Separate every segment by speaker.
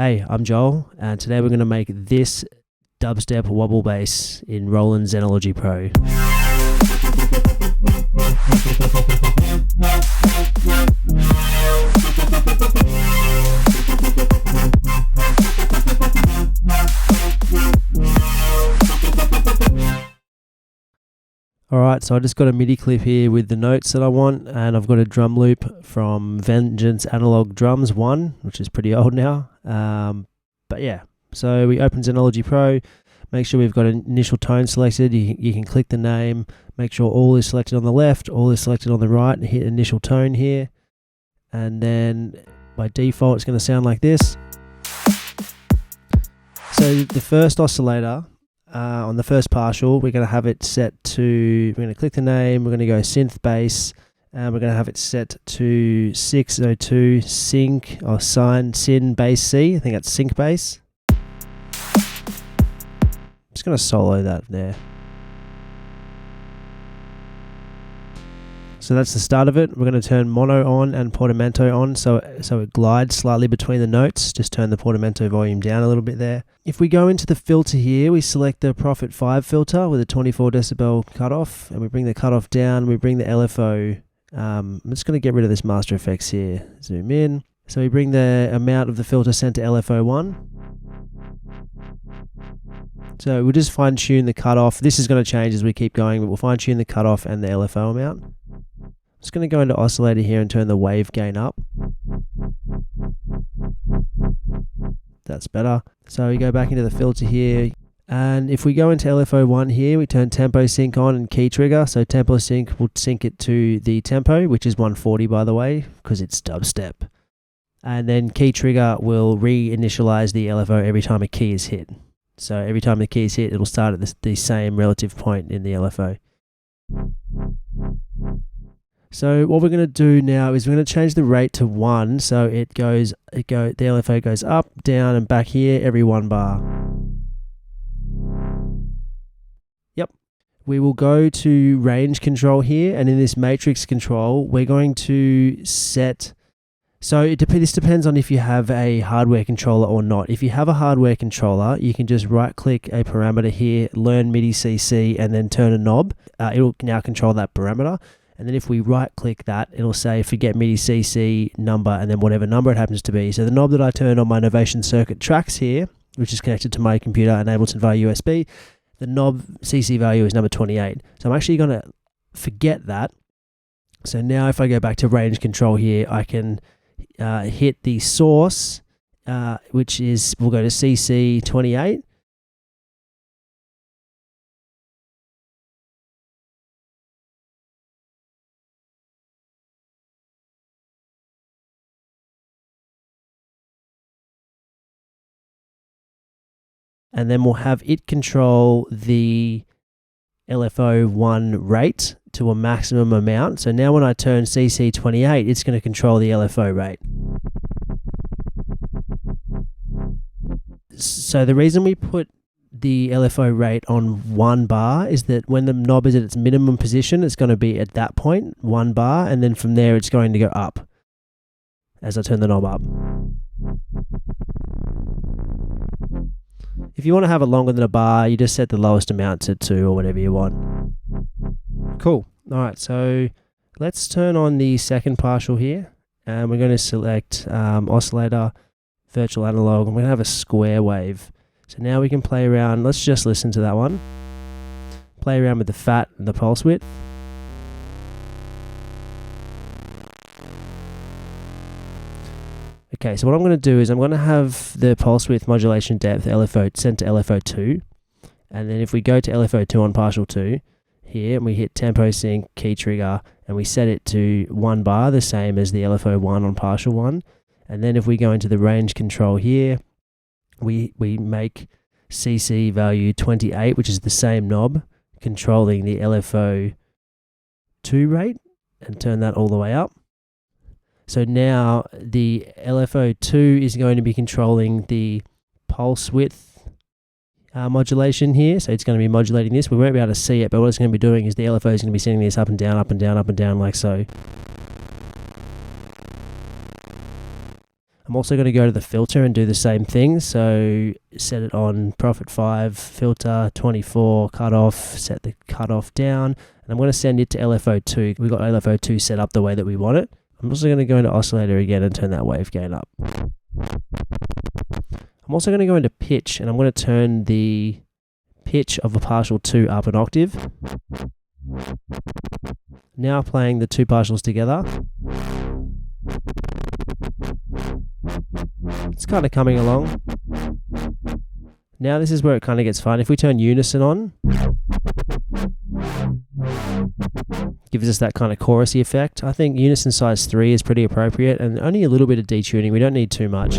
Speaker 1: Hey, I'm Joel, and today we're going to make this dubstep wobble bass in Roland Zenology Pro. Alright, so I just got a MIDI clip here with the notes that I want, and I've got a drum loop from Vengeance Analog Drums 1, which is pretty old now. But yeah, so we open Zenology Pro, make sure we've got an initial tone selected. You can click the name, make sure all is selected on the left, all is selected on the right, and hit initial tone here. And then by default, it's going to sound like this. So the first oscillator, on the first partial, we're going to have it set to, we're going to click the name, we're going to go synth bass, and we're going to have it set to 602 sync or syn bass C. I think that's sync bass. I'm just going to solo that there. So that's the start of it. We're going to turn mono on and portamento on so it glides slightly between the notes. Just turn the portamento volume down a little bit there. If we go into the filter here, we select the Prophet 5 filter with a 24 decibel cutoff, and we bring the cutoff down, we bring the LFO. I'm just going to get rid of this master effects here. Zoom in. So we bring the amount of the filter sent to LFO 1. So we'll just fine tune the cutoff. This is going to change as we keep going, but we'll fine tune the cutoff and the LFO amount. I'm just going to go into oscillator here and turn the wave gain up. That's better. So we go back into the filter here, and if we go into LFO 1 here, we turn tempo sync on and key trigger. So tempo sync will sync it to the tempo, which is 140 by the way, because it's dubstep. And then key trigger will reinitialize the LFO every time a key is hit. So every time the key is hit, it'll start at the same relative point in the LFO. So what we're going to do now is we're going to change the rate to 1, so the LFO goes up, down, and back here every 1 bar. Yep. We will go to range control here, and in this matrix control, we're going to set. So this depends on if you have a hardware controller or not. If you have a hardware controller, you can just right-click a parameter here, learn MIDI CC, and then turn a knob. It will now control that parameter. And then if we right-click that, it'll say forget MIDI CC number, and then whatever number it happens to be. So the knob that I turned on my Novation Circuit Tracks here, which is connected to my computer and Ableton via USB, the knob CC value is number 28. So I'm actually going to forget that. So now if I go back to range control here, I can hit the source, which is, we'll go to CC 28. And then we'll have it control the LFO 1 rate to a maximum amount. So now when I turn CC 28, it's going to control the LFO rate. So the reason we put the LFO rate on 1 bar is that when the knob is at its minimum position, it's going to be at that point, 1 bar, and then from there it's going to go up as I turn the knob up. If you want to have it longer than a bar, you just set the lowest amount to 2 or whatever you want. Cool. Alright, so let's turn on the second partial here, and we're going to select oscillator, virtual analog, and we're going to have a square wave. So now we can play around. Let's just listen to that one. Play around with the fat and the pulse width. Okay, so what I'm going to do is I'm going to have the pulse width modulation depth LFO sent to LFO 2, and then if we go to LFO 2 on partial 2 here, and we hit tempo sync, key trigger, and we set it to 1 bar, the same as the LFO 1 on partial 1, and then if we go into the range control here, we make CC value 28, which is the same knob, controlling the LFO 2 rate, and turn that all the way up. So now the LFO 2 is going to be controlling the pulse width modulation here. So it's going to be modulating this. We won't be able to see it, but what it's going to be doing is the LFO is going to be sending this up and down, up and down, up and down like so. I'm also going to go to the filter and do the same thing. So set it on Prophet 5, filter 24, cutoff, set the cutoff down. And I'm going to send it to LFO2. We've got LFO2 set up the way that we want it. I'm also going to go into oscillator again and turn that wave gain up. I'm also going to go into pitch, and I'm going to turn the pitch of a partial 2 up an octave. Now playing the two partials together. It's kind of coming along. Now this is where it kind of gets fun. If we turn unison on, gives us that kind of chorusy effect. I think unison size 3 is pretty appropriate, and only a little bit of detuning. We don't need too much.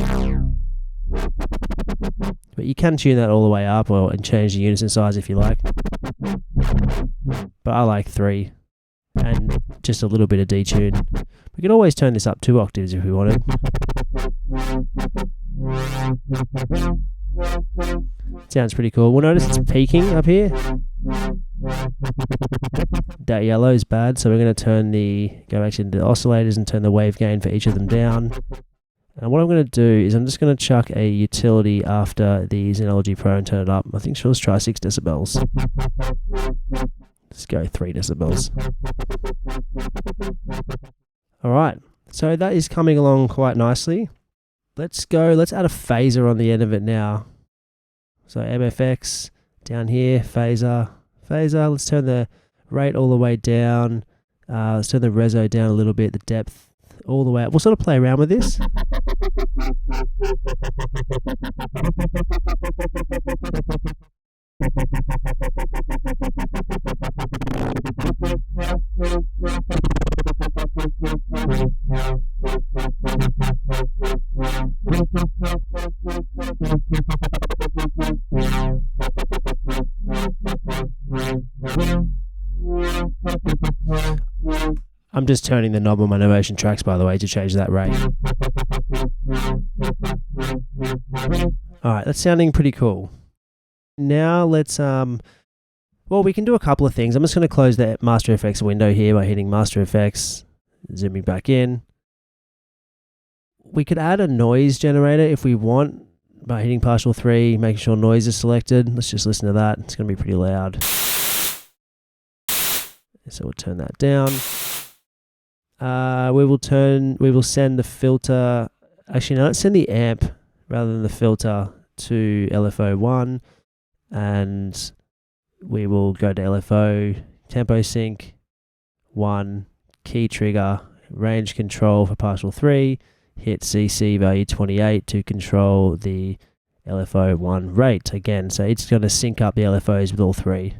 Speaker 1: But you can tune that all the way up and change the unison size if you like. But I like 3 and just a little bit of detune. We can always turn this up 2 octaves if we wanted. Sounds pretty cool. We'll notice it's peaking up here. That yellow is bad, so we're going to go back into the oscillators and turn the wave gain for each of them down. And what I'm going to do is I'm just going to chuck a utility after the Zenology Pro and turn it up. I think let's try 6 decibels. Let's go 3 decibels. Alright, so that is coming along quite nicely. Let's add a phaser on the end of it now. So MFX down here, phaser. Let's turn the rate all the way down. Let's turn the reso down a little bit, the depth all the way up. We'll sort of play around with this. I'm just turning the knob on my Novation tracks, by the way, to change that rate. Alright, that's sounding pretty cool. Now let's, well, we can do a couple of things. I'm just going to close the Master FX window here by hitting Master FX, zooming back in. We could add a noise generator if we want by hitting partial 3, making sure noise is selected. Let's just listen to that. It's going to be pretty loud. So we'll turn that down. We will send the filter, actually no, let's send the amp rather than the filter to LFO1, and we will go to LFO, tempo sync, 1, key trigger, range control for partial 3, hit CC value 28 to control the LFO1 rate again. So it's going to sync up the LFOs with all 3.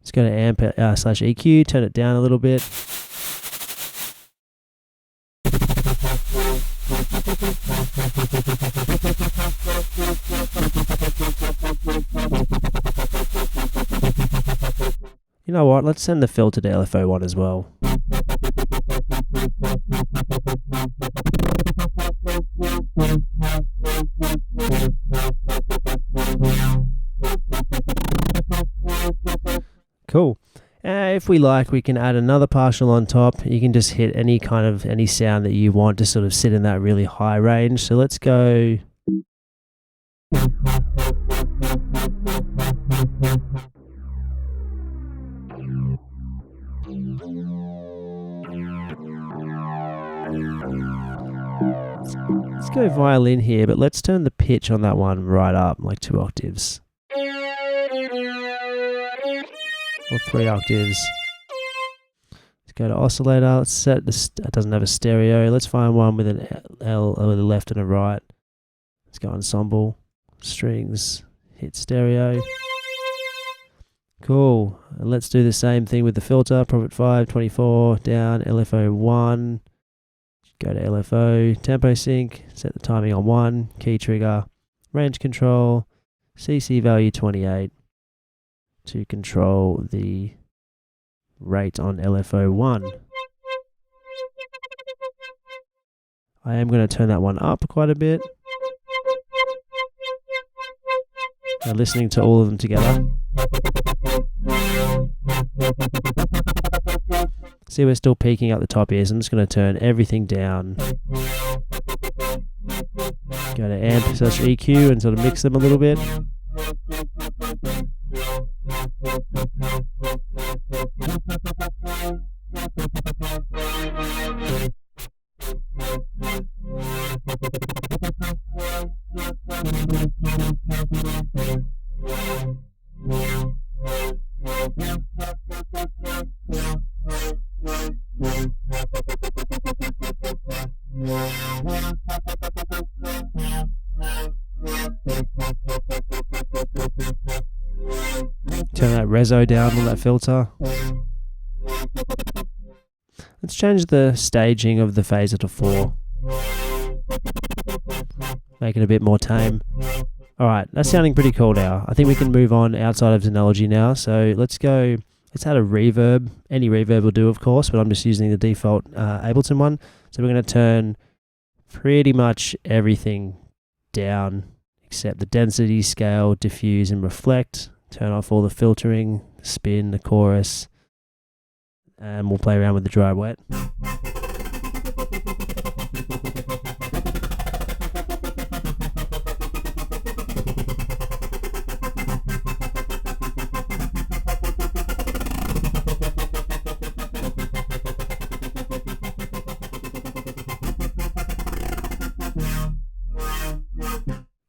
Speaker 1: Let's go to amp slash EQ, turn it down a little bit. You know what, let's send the filter to LFO1 as well. Cool. If we like, we can add another partial on top. You can just hit any sound that you want to sort of sit in that really high range. So let's go. Let's go violin here, but let's turn the pitch on that one right up, like 2 octaves. Or 3 octaves. Let's go to oscillator. Let's set this. It doesn't have a stereo. Let's find one with an L with a left and a right. Let's go ensemble, strings, hit stereo. Cool. And let's do the same thing with the filter. Prophet 5, 24 down, LFO 1. Go to LFO, tempo sync, set the timing on 1, key trigger, range control, CC value 28 to control the rate on LFO 1. I am going to turn that one up quite a bit. Now listening to all of them together. See, we're still peaking up the top here, so I'm just going to turn everything down. Go to amp/EQ and sort of mix them a little bit. Turn that reso down on that filter. Let's change the staging of the phaser to 4. Make it a bit more tame. Alright, that's sounding pretty cool now. I think we can move on outside of Zenology now. So let's add a reverb. Any reverb will do, of course, but I'm just using the default Ableton one. So we're going to turn pretty much everything down except the density, scale, diffuse, and reflect. Turn off all the filtering, spin, the chorus, and we'll play around with the dry wet.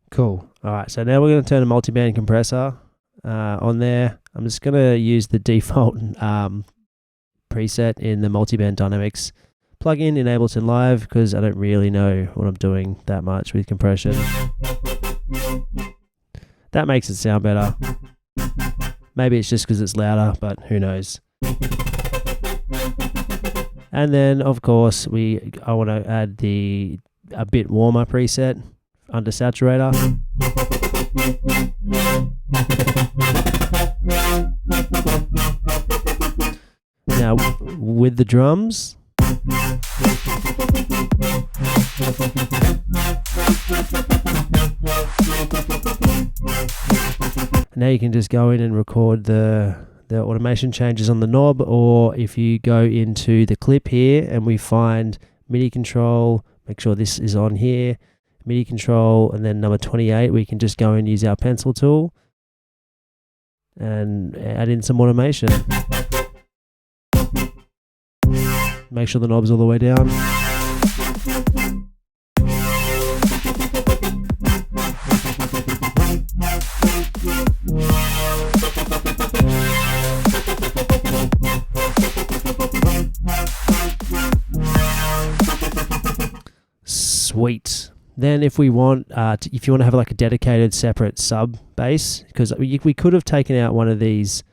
Speaker 1: Cool. Alright, so now we're going to turn a multiband compressor on there. I'm just going to use the default preset in the multiband dynamics plugin in Ableton Live because I don't really know what I'm doing that much with compression. That makes it sound better. Maybe it's just because it's louder, but who knows. And then, of course, I want to add a bit warmer preset under saturator. Now with the drums, now you can just go in and record the automation changes on the knob, or if you go into the clip here and we find MIDI control, make sure this is on here, MIDI control, and then number 28, we can just go and use our pencil tool and add in some automation. Make sure the knob's all the way down. Sweet. Then if we want, if you want to have like a dedicated separate sub bass, because we could have taken out one of these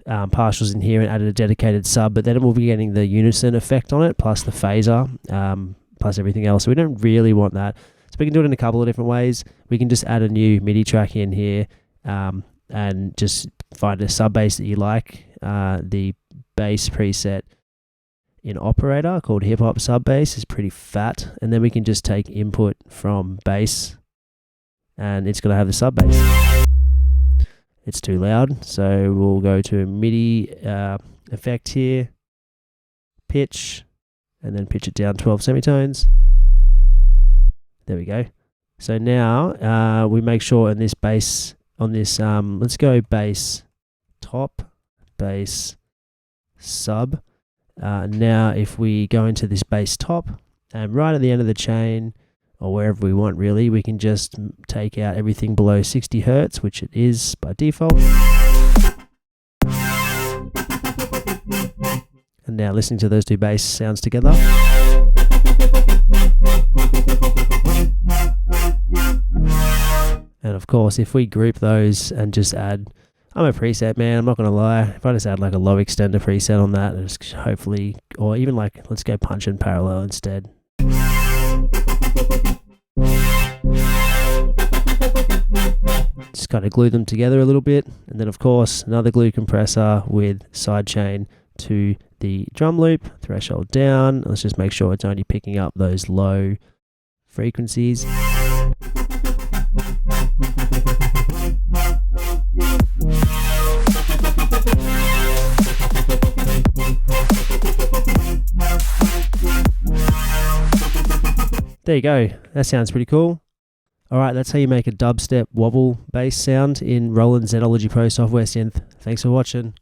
Speaker 1: partials in here and added a dedicated sub, but then we'll be getting the unison effect on it, plus the phaser, plus everything else. So we don't really want that. So we can do it in a couple of different ways. We can just add a new MIDI track in here and just find a sub bass that you like. The bass preset in Operator called Hip Hop Sub Bass is pretty fat, and then we can just take input from bass and it's going to have the sub bass. It's too loud, so we'll go to MIDI effect here, pitch, and then pitch it down 12 semitones. There we go. So now we make sure in this bass, on this, let's go bass top, bass sub. Now if we go into this bass top, and right at the end of the chain, or wherever we want really, we can just take out everything below 60 Hertz, which it is by default. And now listening to those two bass sounds together. And of course, if we group those and just add, I'm a preset man, I'm not going to lie, if I just add like a low extender preset on that, and just hopefully, or even like, let's go punch and parallel instead. Just kind of glue them together a little bit, and then of course another glue compressor with sidechain to the drum loop, threshold down. Let's just make sure it's only picking up those low frequencies. There you go. That sounds pretty cool. All right, that's how you make a dubstep wobble bass sound in Roland Zenology Pro software synth. Thanks for watching.